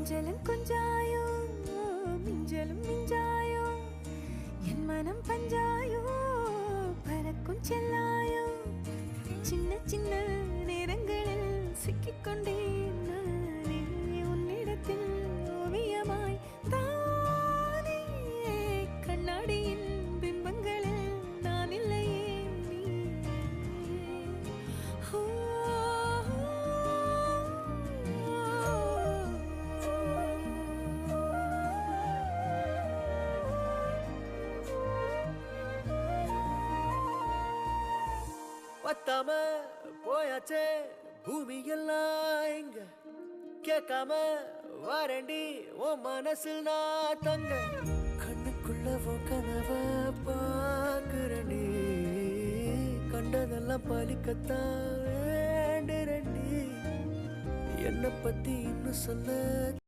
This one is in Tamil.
கொஞ்சலும் கொஞ்சாயோ மிஞ்சலும் மிஞ்சாயோ என் மனம் பஞ்சாயோ பறக்கும் செல்லாயோ சின்ன சின்ன நேரங்களில் சிக்கிக்கொண்டேன் நானே உன்னிடத்தில் ஓவியமாய் தானே கண்ணாடியின் பிம்பங்களில் நான் இல்லையே பத்தாம போயாச்சே பூமி எல்லாம் இங்க கேட்காம வாரண்டி உன் மனசில் நான் தங்க கண்ணுக்குள்ள உன் கனவ பாக்குறண்டி கண்டதெல்லாம் பலிக்கத்தான் வேண்டுறண்டி என்னை பத்தி இன்னும் சொல்ல